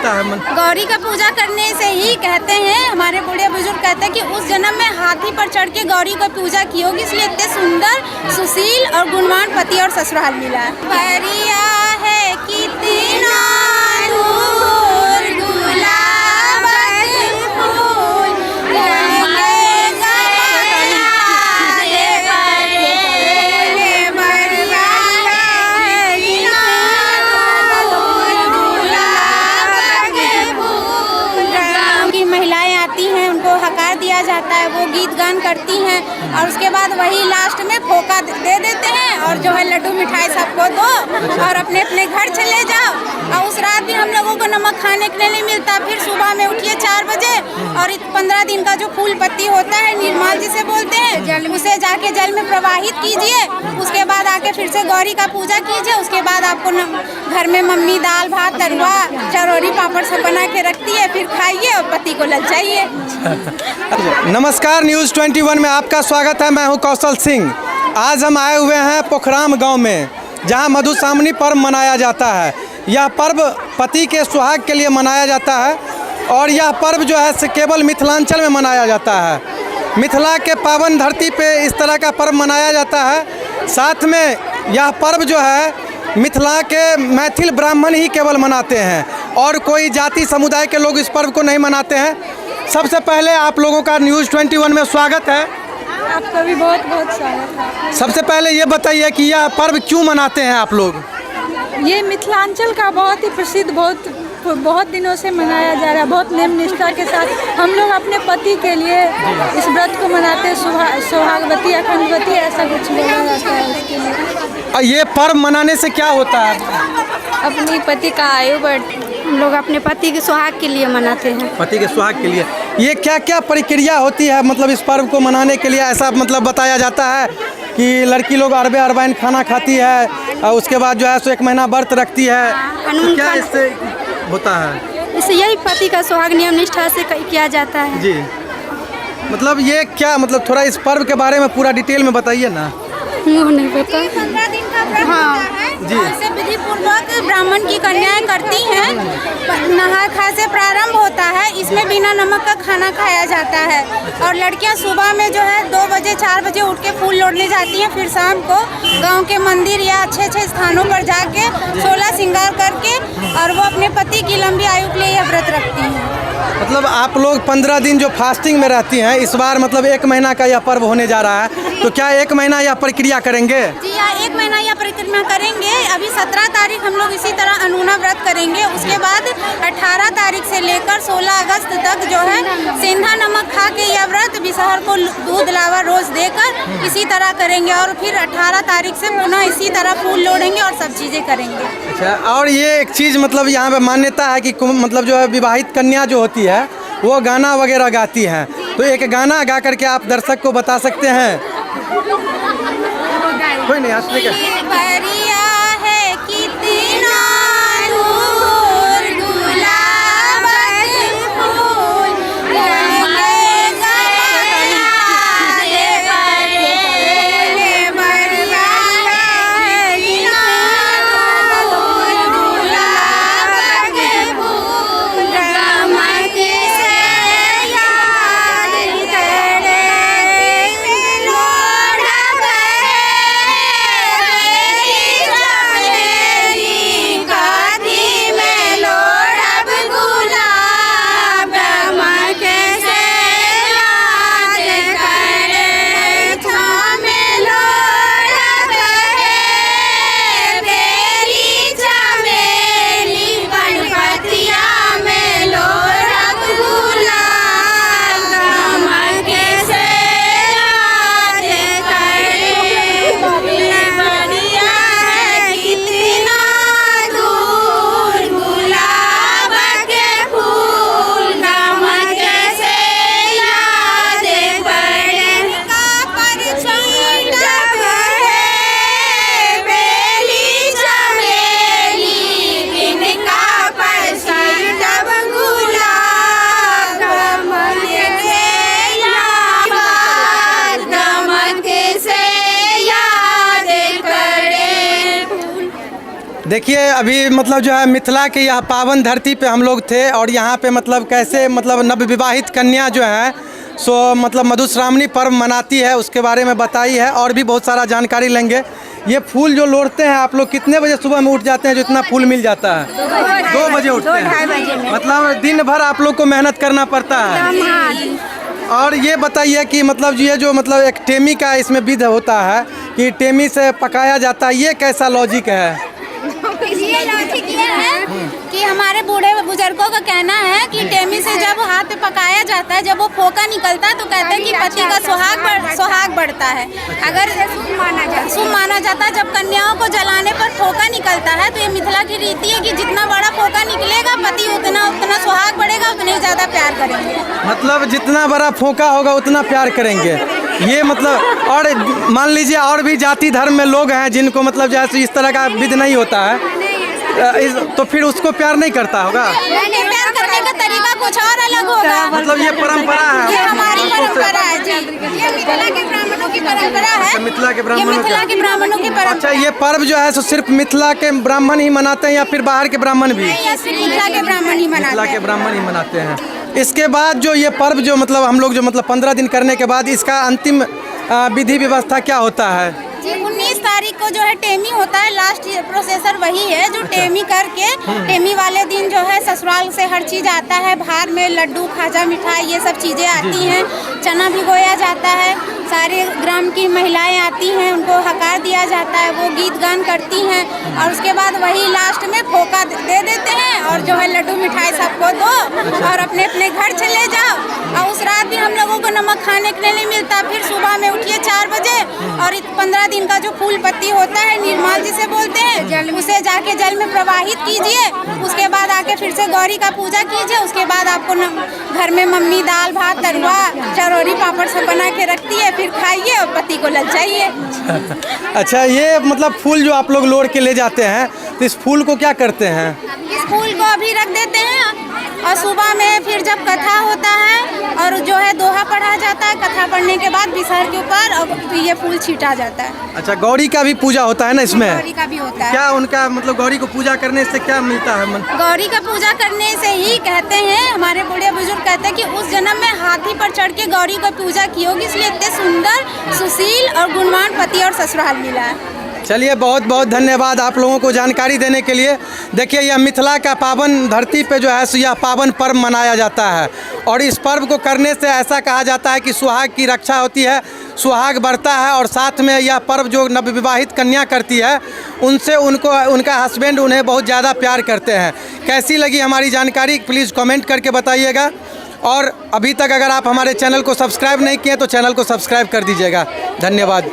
होता है? गौरी का पूजा करने से ही कहते हैं, हमारे बूढ़े बुजुर्ग कहते हैं कि उस जन्म में हाथी पर चढ़ के गौरी को पूजा की होगी, इसलिए इतने सुंदर, सुशील और गुणवान पति और ससुराल मिला। परिया है कितना दूर गुलाब फूल, महिलाएं आती हैं, उनको हकार दिया जाता है, वो गीत गान करती हैं और उसके बाद वही लास्ट में फोका दे देते हैं और जो है लड्डू मिठाई सबको दो और अपने अपने घर चले जाओ। और उस रात भी हम लोगों को नमक खाने के लिए नहीं मिलता। फिर सुबह में उठिए 4 बजे और 15 दिन का जो फूल पत्ती होता है, निर्माल जिसे बोलते हैं, जल उसे जाके जल में प्रवाहित कीजिए। उसके बाद आके फिर से गौरी का पूजा कीजिए। उसके बाद आपको घर में मम्मी दाल भात तरुआ चरौरी पापड़ सब बना के रखती है, फिर खाइए और पति को ललचाइए। नमस्कार, न्यूज़ 21 में आपका स्वागत है। मैं हूं कौशल सिंह। आज हम आए हुए हैं पोखराम गांव में, जहां मधुश्रावणी पर्व मनाया जाता है। यह पर्व पति के सुहाग के लिए मनाया जाता है और यह पर्व जो है केवल मिथिलांचल में मनाया जाता है। मिथिला के पावन धरती पे इस तरह का पर्व मनाया जाता है। साथ में यह पर्व जो है मिथिला के मैथिल ब्राह्मण ही केवल मनाते हैं और कोई जाति समुदाय के लोग इस पर्व को नहीं मनाते हैं। सबसे पहले आप लोगों का न्यूज़ 21 में स्वागत है। आपका भी बहुत बहुत स्वागत है। सबसे पहले ये बताइए कि यह पर्व क्यों मनाते हैं आप लोग? ये मिथिलांचल का बहुत ही प्रसिद्ध, बहुत दिनों से मनाया जा रहा है। बहुत नेम निष्ठा के साथ हम लोग अपने पति के लिए इस व्रत को मनाते हैं। सुहागवती अखंडवती ऐसा कुछ बोला जाता है उसके लिए। ये पर्व मनाने से क्या होता है? अपनी पति का आयु बढ़, हम लोग अपने पति के सुहाग के लिए मनाते हैं। पति के सुहाग के लिए ये क्या क्या प्रक्रिया होती है? मतलब इस पर्व को मनाने के लिए ऐसा मतलब बताया जाता है कि लड़की लोग अरबे अरबाइन खाना खाती है और उसके बाद जो है सो 1 महीना व्रत रखती है। तो क्या इससे होता है? इससे यही पति का सुहाग नियम निष्ठा से किया जाता है जी। मतलब ये क्या, मतलब थोड़ा इस पर्व के बारे में पूरा डिटेल में बताइए ना। नहीं पता। 15 दिन का व्रत होता है जी। इसे विधि पूर्वक ब्राह्मण की कन्याएं करती हैं। नहा खा से प्रारंभ होता है। इसमें बिना नमक का खाना खाया जाता है और लड़कियां सुबह में जो है 2 बजे 4 बजे उठ के फूल लोड़ने जाती हैं। फिर शाम को गांव के मंदिर या अच्छे स्थानों पर जाके 16 श्रृंगार करके और वो अपने पति की लंबी आयु के लिए यह व्रत रखती हैं। मतलब आप लोग 15 दिन जो फास्टिंग में रहती हैं, इस बार मतलब 1 महीना का यह पर्व होने जा रहा है, तो क्या 1 महीना यह प्रक्रिया करेंगे? जी हाँ, 1 महीना यह प्रक्रिया करेंगे। अभी 17 तारीख हम लोग इसी तरह अनुना व्रत करेंगे। उसके बाद 18 तारीख से लेकर 16 अगस्त तक जो है सेंधा नमक खा के यह व्रत विषहर को दूध लावा रोज देकर इसी तरह करेंगे और फिर 18 तारीख से पुनः इसी तरह फूल लोड़ेंगे और सब चीज़ें करेंगे। अच्छा, और ये एक चीज़ मतलब यहाँ पे मान्यता है कि मतलब जो है विवाहित कन्या जो होती है वो गाना वगैरह गाती हैं, तो एक गाना गा करके आप दर्शक को बता सकते हैं? कोई नहीं, हंसने का। परिया है कितना दूर गुलाब फूल, देखिए अभी मतलब जो है मिथिला के यह पावन धरती पे हम लोग थे और यहाँ पे मतलब कैसे मतलब नवविवाहित कन्या जो है सो मतलब मधुश्रावणी पर्व मनाती है उसके बारे में बताई है और भी बहुत सारा जानकारी लेंगे। ये फूल जो लोड़ते हैं आप लोग कितने बजे सुबह में उठ जाते हैं जो इतना फूल मिल जाता है? 2 बजे उठते हैं। मतलब दिन भर आप लोग को मेहनत करना पड़ता है। और ये बताइए कि मतलब ये जो मतलब एक टेमी का इसमें विध होता है कि टेमी से पकाया जाता है, ये कैसा लॉजिक है? ये लॉजिक ये है कि हमारे बूढ़े बुजुर्गों का कहना है कि टेमी से जब हाथ पे पकाया जाता है, जब वो फोका निकलता है तो कहते हैं कि पति का सुहाग बढ़ता है। अगर शुभ माना जाता है। जब कन्याओं को जलाने पर फोका निकलता है तो ये मिथिला की रीति है कि जितना बड़ा फोका निकलेगा पति उतना सुहाग बढ़ेगा, उतने ज़्यादा प्यार करेंगे। मतलब जितना बड़ा फोका होगा उतना प्यार करेंगे, ये मतलब। और मान लीजिए और भी जाति धर्म में लोग हैं जिनको मतलब जैसे इस तरह का विध नहीं होता है तो फिर उसको प्यार नहीं करता होगा। नहीं, प्यार करने का तरीका कुछ और अलग होगा। मतलब ये परंपरा है, ये हमारी परंपरा है जी। ये मिथिला के ब्राह्मणों की परंपरा है। मिथिला के ब्राह्मणों की परंपरा। अच्छा, ये पर्व जो है सो सिर्फ मिथिला के ब्राह्मण ही मनाते हैं या फिर बाहर के ब्राह्मण भी? नहीं, सिर्फ मिथिला के ब्राह्मण ही मनाते हैं। मिथिला के ब्राह्मण ही मनाते हैं। इसके बाद जो ये पर्व जो मतलब हम लोग जो मतलब 15 दिन करने के बाद इसका अंतिम विधि व्यवस्था क्या होता है? जी 19 तारीख को जो है टेमी होता है। लास्ट प्रोसेसर वही है जो टेमी करके टेमी वाले दिन जो है ससुराल से हर चीज़ आता है। बाहर में लड्डू खाजा मिठाई ये सब चीज़ें आती हैं। चना भिगोया जाता है, सारे ग्राम की महिलाएं आती हैं, उनको हकार दिया जाता है, वो गीत गान करती हैं और उसके बाद वही लास्ट में फोका दे देते हैं और जो है लड्डू मिठाई सबको दो और अपने अपने घर चले जाओ। और उस रात भी हम लोगों को नमक खाने के लिए नहीं मिलता। फिर सुबह में उठिए 4 बजे और 15 दिन का जो फूल पत्ती होता है निर्माल जिसे बोलते हैं, उसे जाके जल में प्रवाहित कीजिए। उसके बाद आके फिर से गौरी का पूजा कीजिए। उसके बाद आपको घर में मम्मी दाल भात तरुआ चरौरी पापड़ सब बना के रखती है, फिर खाइए और पति को ललचाइए। अच्छा, ये मतलब फूल जो आप लोग लोड़ के ले जाते हैं तो इस फूल को क्या करते हैं? इस फूल को अभी रख देते हैं और सुबह में फिर जब कथा होता है और जो है दोहा पढ़ा जाता है, कथा पढ़ने के बाद बिसर के ऊपर और ये फूल छीटा जाता है। अच्छा, गौरी का भी पूजा होता है ना इसमें? गौरी का भी होता है। क्या उनका मतलब गौरी को पूजा करने से क्या मिलता है? गौरी का पूजा करने से ही कहते हैं हमारे बूढ़े बुजुर्ग कहते हैं कि उस जन्म में हाथी पर चढ़ के गौरी को पूजा की होगी, इसलिए इतने सुंदर सुशील और गुणवान पति और ससुराल मिला है। चलिए, बहुत बहुत धन्यवाद आप लोगों को जानकारी देने के लिए। देखिए, यह मिथिला का पावन धरती पे जो है सो यह पावन पर्व मनाया जाता है और इस पर्व को करने से ऐसा कहा जाता है कि सुहाग की रक्षा होती है, सुहाग बढ़ता है और साथ में यह पर्व जो नवविवाहित कन्या करती है उनसे उनका हस्बैंड उन्हें बहुत ज़्यादा प्यार करते हैं। कैसी लगी हमारी जानकारी प्लीज़ कमेंट करके बताइएगा और अभी तक अगर आप हमारे चैनल को सब्सक्राइब नहीं किए तो चैनल को सब्सक्राइब कर दीजिएगा। धन्यवाद।